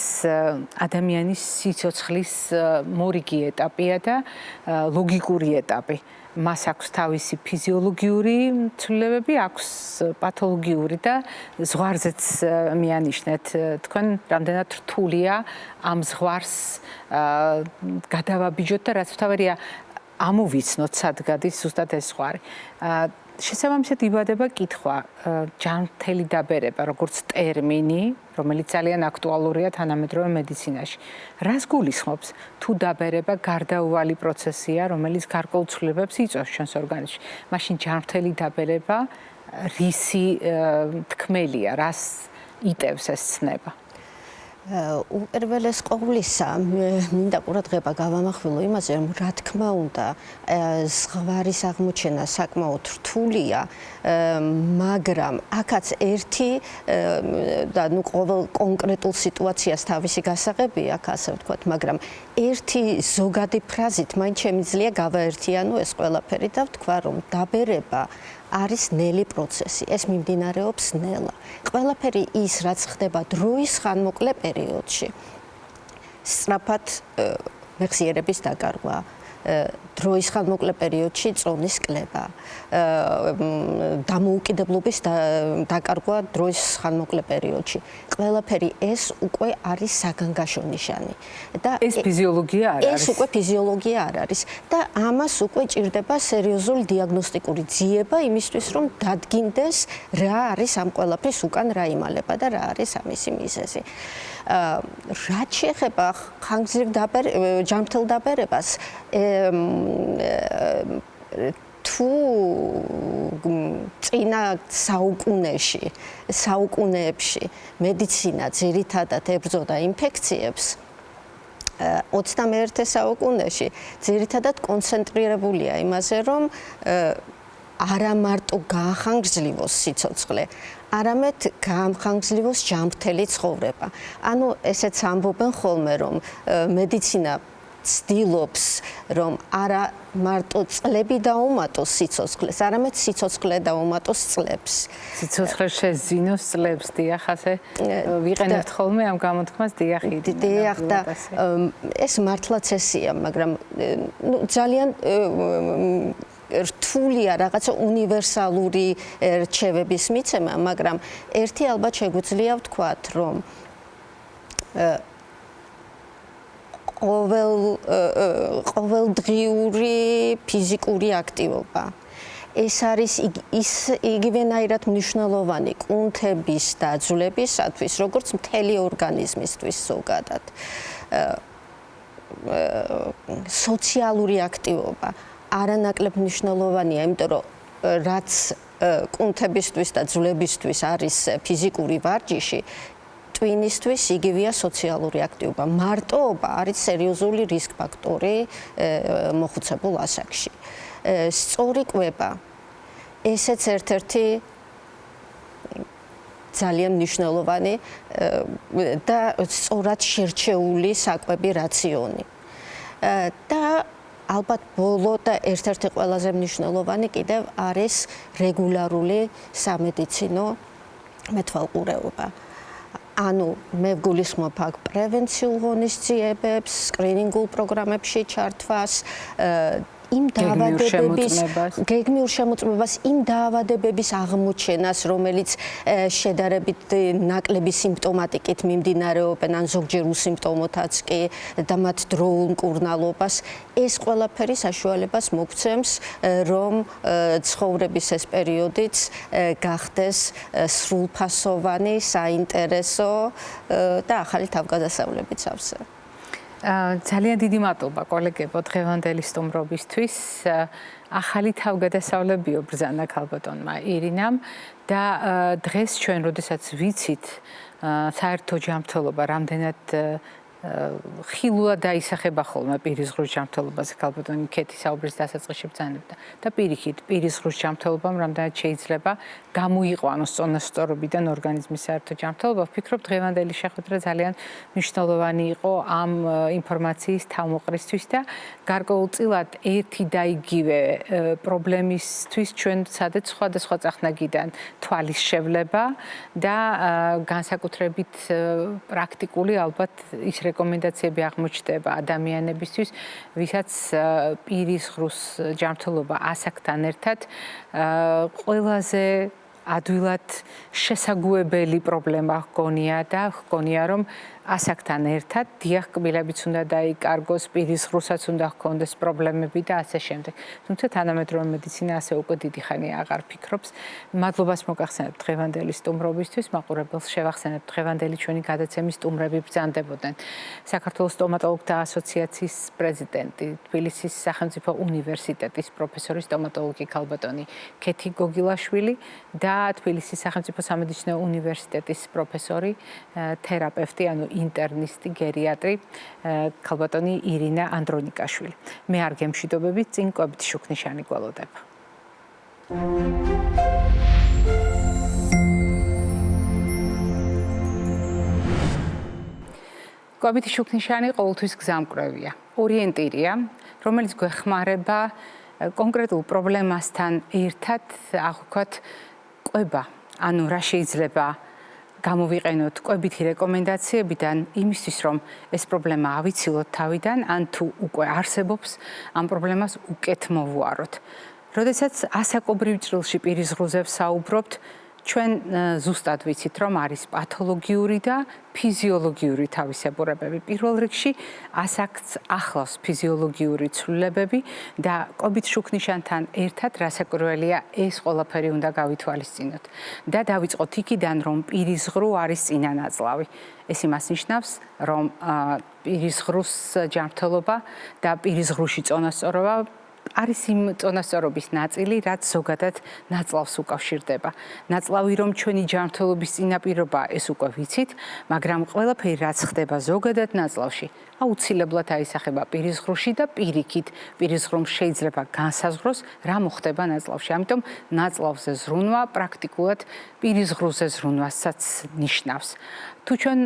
ადამიანის სიცოცხლის მორიგი ეტაპია და ლოგიკური ეტაპი. მას აქვს თავისი ფიზიოლოგიური ცვლილებები, აქვს პათოლოგიური და ზღვარზეც მიანიშნეთ. თქვენ რამდენად რთულია ამ ზღვარს გადავაბიჯოთ და რაც თავარია ამოვიცნოთ, სად გადის ზუსტად ეს ზღვარი. შესაბამისად იბადება კითხვა, ჯანმრთელი დაბერება, როგორც ტერმინი, რომელიც ძალიან აქტუალურია თანამედროვე მედიცინაში. რას გულისხმობს, თუ დაბერება გარდაუვალი პროცესია, რომელიც გარკვეულ ცვლილებებს იწვევს ჩვენს ორგანიზმში. მაშინ ჯანმრთელი დაბერება რისი თქმელია, რას იტევს ეს ცნება? უპირველეს ყოვლისა, მინდა ყურადღება გავამახვილო იმაზე, რომ რა თქმა უნდა, ზღვარის აღმოჩენა საკმაოდ რთულია, მაგრამ აქაც ერთი და ყოველ კონკრეტულ სიტუაციას თავისი გასაღები აქვს, ასე ვთქვათ, მაგრამ ერთი ზოგადი ფრაზით მაინც შემიძლია გავაერთიანო ეს ყველაფერი და ვთქვა, რომ დაბერება არის ნელი პროცესი. ეს მიმდინარეობს ნელა. ყველაფერი ის, რაც ხდება დროის ხანმოკლე პერიოდში, სწრაფად მეხსიერების დაკარგვა, დროის ხანმოკლე პერიოდში წონის კლება, დამოუკიდებლობის დაკარგვა დროის ხანმოკლე პერიოდში. ყველაფერი ეს უკვე არის საგანგაშო ნიშანი. და ეს ფიზიოლოგია არ არის. ეს უკვე ფიზიოლოგია არ არის და ამას უკვე ჭირდება სერიოზული დიაგნოსტიკური ძიება იმისთვის, რომ დადგინდეს რა არის ამ ყველაფრის უკან რა იმალება და რა არის ამისი მიზეზი. რაც შეეხება ხანგრძლივ ჯანმრთელ დაბერებას, თუ წინა საუკუნეებში მედიცინა ძირითადად ებრძოდა ინფექციებს, 21 საუკუნეში ძირითადად კონცენტრირებულია იმაზე, რომ არა მარტო გაახანგრძლივოს სიცოცხლე, არამედ გაახანგრძლივოს ჯანმრთელი ცხოვრება. ანუ ესეც ამბობენ ხოლმე, რომ მედიცინა ცდილობს, რომ არა მარტო წლები დაუმატოს სიცოცხლეს, არამედ სიცოცხლე დაუმატოს წლებს. სიცოცხლე შეზინოს წლებს, დიახ, ასე ვიყენებთ ხოლმე ამ გამოთქმას, დიახ, დიახ და ეს მართლაც ესია, მაგრამ ძალიან რთულია რაღაცა უნივერსალური რჩევების მიცემა, მაგრამ ერთი ალბათ შეგვიძლია ვთქვათ, რომ ყოველდღიური ფიზიკური აქტივობა ეს არის იგივენაირად მნიშვნელოვანი კუნთების დაძვლებისათვის, როგორც მთელი ორგანიზმისთვის ზოგადად. სოციალური აქტივობა არანაკლებ მნიშვნელოვანია, იმიტომ რომ რაც კუნთებისთვის და ძვლებისთვის არის ფიზიკური ვარჯიში, ტვინისთვის იგივეა სოციალური აქტივობა. მარტოობა არის სერიოზული რისკ ფაქტორი მოხუცებულ ასაკში. სწორი კვება ესეც ერთ-ერთი ძალიან მნიშვნელოვანი და სწორად შერჩეული საკვები რაციონი. და ალბათ ბოლო და ერთ-ერთი ყველაზე მნიშვნელოვანი კიდევ არის რეგულარული სამედიცინო მეთვალყურეობა. ანუ მე ვგულისხმობ აქ პრევენციულ ღონისძიებებს, სკრინინგულ პროგრამებში ჩართვას, იმ დაავადებების გეგმიურ შემოწმებას, იმ დაავადებების აღმოჩენას, რომელიც შედარებით ნაკლები სიმპტომატიკით მიმდინარეობენ, ან ზოგჯერ უსიმპტომოთაც კი და მათ დროულ მკურნალობას, ეს ყველაფერი საშუალებას მოგცემს, რომ ცხოვრების ეს პერიოდიც გახდეს სრულფასოვანი, საინტერესო და ახალი თავგადასავლებით სავსე. ძალიან დიდი მადლობა კოლეგებო დღევანდელი სტუმრობისთვის. ახალი თავგადასავლებიო ბრძანა ქალბატონმა ირინამ და დღეს ჩვენ როდესაც ვიცით საერთო ჯანმრთელობა რამდენად ხილულად დაისახება ხოლმე პირისღრუს ჯანმრთელობაზე ქალბატონი ქეთი საუბრის დასაწყისში ბრძანებდა და პირიქით პირისღრუს ჯანმრთელობამ რამდენად შეიძლება გამოიყვანოს წონასწორობიდან ორგანიზმის საერთო ჯანმრთელობა. ვფიქრობ დღევანდელი შეხვედრა ძალიან მნიშვნელოვანი იყო ამ ინფორმაციის თავმოყრისთვის და გარკვეულწილად ერთი და იგივე პრობლემისთვის ჩვენ ვცადეთ სხვადასხვა წახნაგიდან თვალის შევლება და განსაკუთრებით პრაქტიკული ალბათ ის რეკომენდაციები აღმოჩნდება ადამიანებისთვის, ვისაც პირისღრუს ჯანმრთელობა ასაკთან ერთად ყველაზე ადვილად შესაგუებელი პრობლემა ჰგონია და ჰგონია რომ ასაკთან ერთად დიახ კბილებიც უნდა დაიკარგოს, პირისღრუსაც უნდა ჰქონდეს პრობლემები და ასე შემდეგ. თუმცა თანამედროვე მედიცინა ასე უკვე დიდი ხანია აღარ ფიქრობს. მადლობას მოგახსენებთ დღევანდელი სტუმრობისთვის, მაყურებელს შევახსენებთ დღევანდელი ჩვენი გადაცემის სტუმრები ბრძანდებოდნენ. საქართველოს სტომატოლოგთა ასოციაციის პრეზიდენტი, თბილისის სახელმწიფო უნივერსიტეტის პროფესორი სტომატოლოგი ქალბატონი ქეთი გოგილაშვილი და თბილისის სახელმწიფო სამედიცინო უნივერსიტეტის პროფესორი, თერაპევტი, ანუ ინტერნისტი, გერიატრი, ქალბატონი ირინა ანდრონიკაშვილი. მე არ გემშვიდობებით, წინ კვებით შუქნიშანი გველოდება. კვებითი შუქნიშანი ყოველთვის გზამკვლევია, ორიენტირია, რომელიც გვეხმარება კონკრეტულ პრობლემასთან ერთად აღვქვათ კვება, ანუ რა შეიძლება გამოვიყენოთ კვებითი რეკომენდაციებიდან იმისთვის, რომ ეს პრობლემა ავიცილოთ თავიდან, ან თუ უკვე არსებობს, ამ პრობლემას უკეთ მოვუაროთ. როდესაც ასაკობრივ ჭრილში პირისღრუზე ვსაუბრობთ, ჩვენ ზუსტად ვიცით, რომ არის პათოლოგიური და ფიზიოლოგიური თავისებურებები. პირველ რიგში ასაკს ახლავს ფიზიოლოგიური ცვლილებები და კვებით შუქნიშანთან ერთად რასაკვირველია ეს ყველაფერი უნდა გავითვალისწინოთ. და დავიწყოთ იქიდან, რომ პირისღრუ არის წინა ნაწლავი. ეს იმას ნიშნავს, რომ პირისღრუს ჯანმრთელობა და პირისღრუში წონასწორობა არის იმ წონასწორობის ნაწილი, რაც ზოგადად ნაწლავს უკავშირდება. ნაწლავი რომ ჩვენი ჯანმრთელობის წინაპირობაა, ეს უკვე ვიცით, მაგრამ ყველაფერი რაც ხდება ზოგადად ნაწლავში, აუცილებლად აისახება პირისღრუში და პირიქით პირისღრუმ შეიძლება განსაზღვროს, რა მოხდება ნაწლავში. ამიტომ ნაწლავზე ზრუნვა პრაქტიკულად პირისღრუზე ზრუნვასაც ნიშნავს. თუ ჩვენ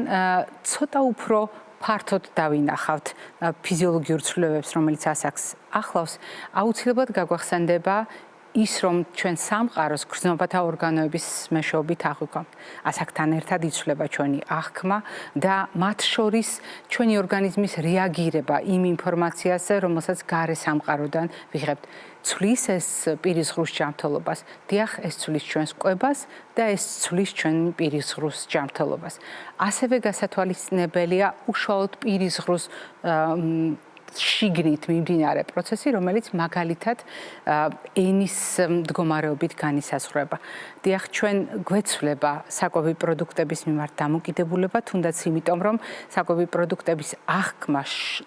ცოტა უფრო ფართოდ დავინახავთ ფიზიოლოგიურ ცვლილებებს, რომელიც ასაკს ახლავს, აუცილებლად გაგვახსენდება ის რომ ჩვენ სამყაროს გრძნობათა ორგანოების მეშვეობით აღვიქვამთ. ასაკთან ერთად იცვლება ჩვენი აღქმა და მათ შორის ჩვენი ორგანიზმის რეაგირება იმ ინფორმაციაზე, რომელსაც გარე სამყაროდან ვიღებთ. ცვლის ეს პირის ღრუს ჯანმრთელობას, დიახ, ეს ცვლის ჩვენს კვებას და ეს ცვლის ჩვენ პირის ღრუს ჯანმრთელობას. ასევე გასათვალისწინებელია უშუალოდ პირის ღრუს შიგნით მიმდინარე პროცესი, რომელიც მაგალითად ენის მდგომარეობით განისაზღვრება. დიახ, ჩვენ გვეცვლება საკვები პროდუქტების მიმართ დამოკიდებულება, თუნდაც იმიტომ, რომ საკვები პროდუქტების აღქმა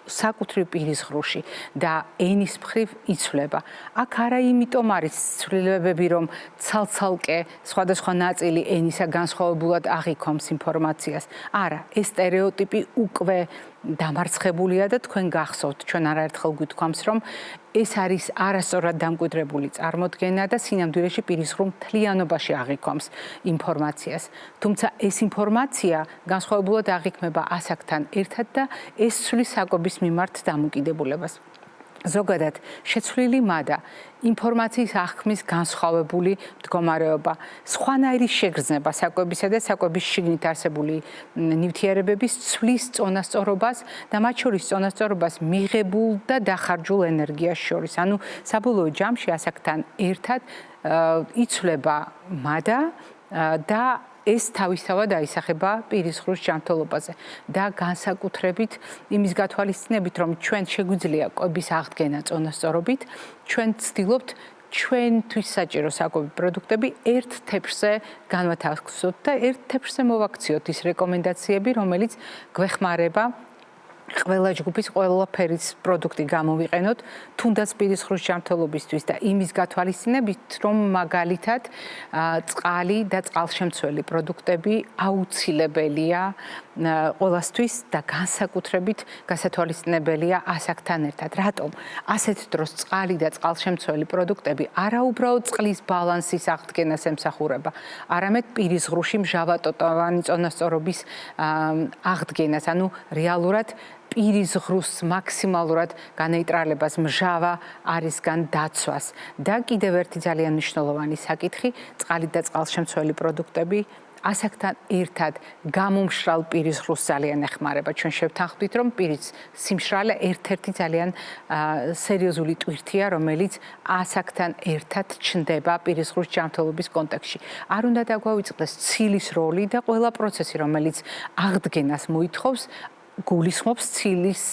საკუთრივ პირის ღრუში და ენის მხრივ იცვლება. აქ არა იმიტომ არის ცვლილებები, რომ ცალ-ცალკე სხვადასხვა ნაწილი ენისა განსხვავებულად აღიქვამს ინფორმაციას. არა, ეს სტერეოტიპი უკვე დამარცხებულია და თქვენ გახსოვთ, ჩვენ არაერთხელ გვითქვამს, რომ ეს არის არასწორად დამკვიდრებული წარმოდგენა და სინამდვილეში პირის ღრუ მთლიანობაში აღიქვამს ინფორმაციას. თუმცა ეს ინფორმაცია განსხვავებულად აღიქმება ასაკთან ერთად და ეს ცვლის საკვების მიმართ დამოკიდებულებას. ზოგადად, შეცვლილი მადა, ინფორმაციის აღქმის განსხვავებული მდგომარეობა, სხვანაირი შეგრძნება საკვებისა და საკვების შიგნით არსებული ნივთიერებების ცვლის წონასწორობას და მათ შორის წონასწორობას მიღებულ და დახარჯულ ენერგიას შორის. ანუ საბოლოო ჯამში ასაკთან ერთად იცვლება მადა და ეს თავისთავად აისახება პირის ღრუს ჯანმრთელობაზე და განსაკუთრებით იმის გათვალისწინებით, რომ ჩვენ შეგვიძლია კვების აღდგენა წონასწორობით, ჩვენ ვცდილობთ ჩვენთვის საჭირო საკვები პროდუქტები ერთ თეფშზე განვათავსოთ და ერთ თეფშზე მოვაქციოთ ის რეკომენდაციები, რომელიც გვეხმარება ყველა ჯგუფის ყველა ფერის პროდუქტი გამოვიყენოთ, თუნდაც პირის ღრუს ჯანმრთელობისთვის და იმის გათვალისწინებით, რომ მაგალითად წყალი და წყალშემცველი პროდუქტები აუცილებელია ყველასთვის და განსაკუთრებით გასათვალისწინებელია ასაკთან ერთად. რატომ? ასეთ დროს წყალი და წყალშემცველი პროდუქტები არაუბრალოდ წყლის ბალანსის აღდგენას ემსახურება, არამედ პირის ღრუში მჟავატოტოვანი წონასწორობის აღდგენას, ანუ რეალურად პირის ღრუს მაქსიმალურად განეიტრალებას, მჟავა არისგან დაცვას და კიდევ ერთი ძალიან მნიშვნელოვანი საკითხი, წყალი და წყალშემცველი პროდუქტები ასაკთან ერთად გამომშრალ პირის ღრუს ძალიან ეხმარება. ჩვენ შევთანხმდით, რომ პირის სიმშრალე ერთ-ერთი ძალიან სერიოზული ტვირთია, რომელიც ასაკთან ერთად ჩნდება პირის ღრუს ჯანმრთელობის კონტექსტში. არ უნდა დაგვავიწყდეს ცილის როლი და ყველა პროცესი, რომელიც აღდგენას მოითხოვს, გულისხმობს ცილის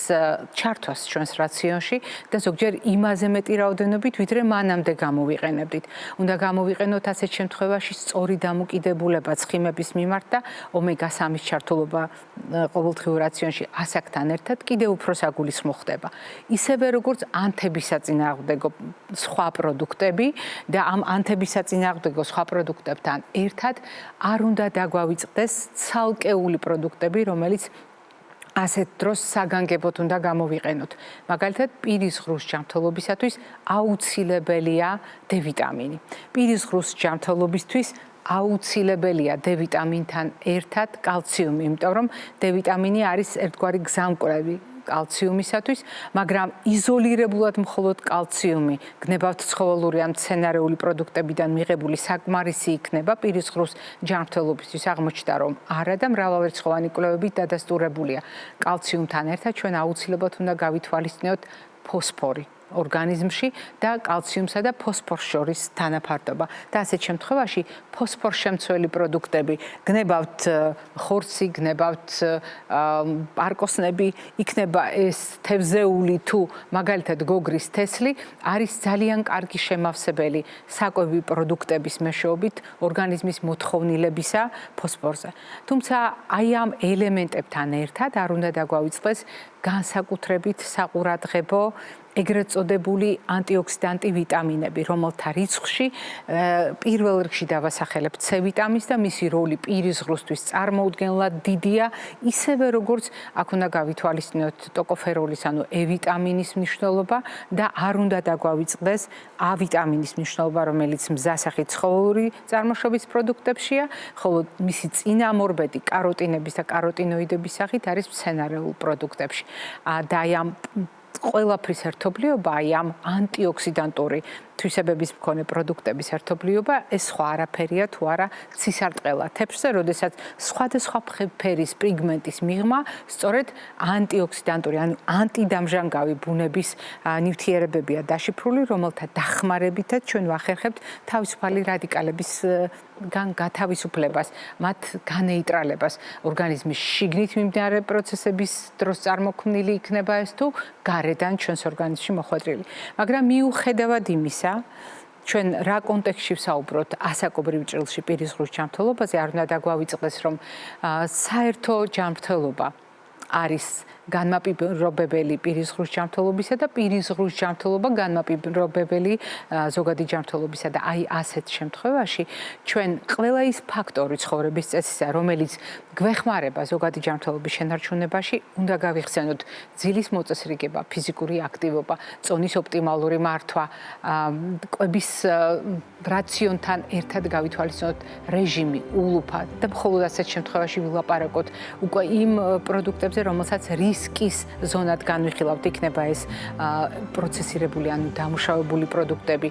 ჩართვას ჩვენს რაციონში და ზოგჯერ იმაზე მეტი რაოდენობით, ვიდრე მანამდე გამოვიყენებდით. უნდა გამოვიყენოთ ასეთ შემთხვევაში სწორი დამოკიდებულება ცხიმების მიმართ და ომეგა-3-ის ჩართულობა ყოველდღიურ რაციონში ასაკთან ერთად კიდევ უფრო საგულისხმო ხდება. ისევე როგორც ანთების საწინააღმდეგო სხვა პროდუქტები და ამ ანთების საწინააღმდეგო სხვა პროდუქტებთან ერთად არ უნდა დაგვავიწყდეს ცალკეული პროდუქტები, რომელიც ასეთ დროს საგანგებოდ უნდა გამოვიყენოთ. მაგალითად, პირის ღრუს ჯანმრთელობისათვის აუცილებელია D ვიტამინი. პირის ღრუს ჯანმრთელობისთვის აუცილებელია D ვიტამინთან ერთად კალციუმი, იმიტომ რომ D ვიტამინი არის ერთგვარი გზამკვლევი კალციუმისათვის, მაგრამ იზოლირებულად მხოლოდ კალციუმი გნებავთ ცხოველური ან მცენარეული პროდუქტებიდან მიღებული საკმარისი იქნება პირის ღრუს ჯანმრთელობისთვის. აღმოჩნდა, რომ არა და მრავალრიცხოვანი კვლევებით დადასტურებულია. კალციუმთან ერთად ჩვენ აუცილებლად უნდა გავითვალისწინოთ ფოსფორი ორგანიზმში და კალციუმსა და ფოსფორს შორის თანაფარდობა. და ასეთ შემთხვევაში ფოსფორშემცველი პროდუქტები, გნებავთ ხორცი, გნებავთ პარკოსნები, იქნება ეს თევზეული თუ მაგალითად გოგრის თესლი, არის ძალიან კარგი შემავსებელი საკვები პროდუქტების მეშვეობით ორგანიზმის მოთხოვნილებისა ფოსფორზე. თუმცა აი ამ ელემენტებთან ერთად არ უნდა დაგვავიწყდეს განსაკუთრებით საყურადღებო ეგრეთ წოდებული ანტიოქსიდანტი ვიტამინები, რომელთა რიცხვში პირველ რიგში დავასახელებ C ვიტამინს და მისი როლი პირის ღრუსთვის წარმოუდგენლად დიდია, ისევე როგორც აქ უნდა გავითვალისწინოთ ტოკოფეროლის, ანუ E ვიტამინის მნიშვნელობა და არ უნდა დაგვავიწყდეს A ვიტამინის მნიშვნელობა, რომელიც მზასახით ცხოველური წარმოშობის პროდუქტებშია, ხოლო მისი წინამორბედი კაროტინების და კაროტინოიდების სახით არის მცენარეულ პროდუქტებში. და აი ამ ყველაფრის ერთობლიობა, აი ამ ანტიოქსიდანტური თვისებების მქონე პროდუქტების ერთობლიობა ეს სხვა არაფერია თუ არა ცისარტყელა თეფშზე, როდესაც სხვადასხვა ფერის პიგმენტის მიღმა სწორედ ანტიოქსიდანტური, ანუ ანტიდამჟანგავი ბუნების ნივთიერებებია დაშიფრული, რომელთა დახმარებითაც ჩვენ ვახერხებთ თავისუფალი რადიკალებისგან გათავისუფლებას, მათ განეიტრალებას. ორგანიზმის შიგნით მიმდინარე პროცესების დროს წარმოქმნილი იქნება ეს თუ გარედან ჩვენს ორგანიზმში მოხვედრილი. მაგრამ მიუხედავად იმისა, ჩვენ რა კონტექსტში ვსაუბრობთ ასაკობრივ ჭრილში პირის ღრუს ჯანმრთელობაზე, არ უნდა დაგვავიწყდეს, რომ საერთო ჯანმრთელობა არის განმაპირობებელი პირის ღრუს ჯანმრთელობისა და პირის ღრუს ჯანმრთელობა განმაპირობებელი ზოგადი ჯანმრთელობისა და აი ასეთ შემთხვევაში ჩვენ ყველა ის ფაქტორი ცხოვრების წესისა, რომელიც გვეხმარება ზოგადი ჯანმრთელობის შენარჩუნებაში, უნდა გავიხსენოთ ძილის მოწესრიგება, ფიზიკური აქტივობა, წონის ოპტიმალური მართვა, კვების რაციონთან ერთად გავითვალისწინოთ რეჟიმი, ულუფა და მხოლოდ ასეთ შემთხვევაში ვილაპარაკოთ უკვე იმ პროდუქტებზე, რომელსაც რისკის ზონად განვიხილავთ, იქნება ეს პროცესირებული, ანუ დამუშავებული პროდუქტები,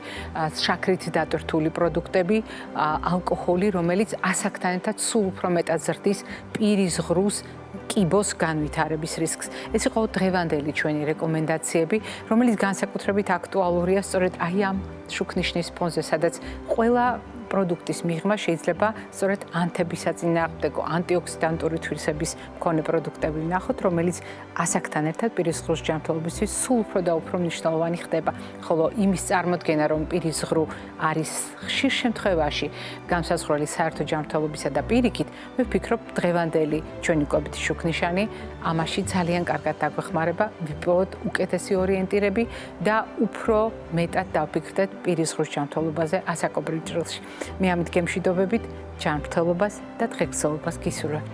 შაქრით დატვირთული პროდუქტები, ალკოჰოლი, რომელიც ასაკთან ერთად სულ უფრო მეტად ზრდის პირის ღრუს კიბოს განვითარების რისკს. ეს იყო დღევანდელი ჩვენი რეკომენდაციები, რომელიც განსაკუთრებით აქტუალურია სწორედ აი ამ შუქნიშნის ფონზე, სადაც ყველა პროდუქტის მიღმა შეიძლება სწორედ ანთებისაწინააღმდეგო, ანტიოქსიდანტური თვისების მქონე პროდუქტები ვნახოთ, რომელიც ასაკთან ერთად პირის ღრუს ჯანმრთელობისთვის სულ უფრო და უფრო მნიშვნელოვანი ხდება. ხოლო იმის წარმოდგენა, რომ პირის ღრუ არის ხშირ შემთხვევაში განსაზღვრელი საერთო ჯანმრთელობისა და პირიქით, მე ვფიქრობ, დღევანდელი ჩვენი კვებითი შუქნიშანი ამაში ძალიან კარგად დაგვეხმარება, ვიპოვოთ უკეთესი ორიენტირები და უფრო მეტად დავფიქრდეთ პირის ღრუს ჯანმრთელობაზე ასაკობრივ ჭრილში. მე ამით გემშვიდობებით ჯანმრთელობას და დღეგრძელობას გისურვებთ.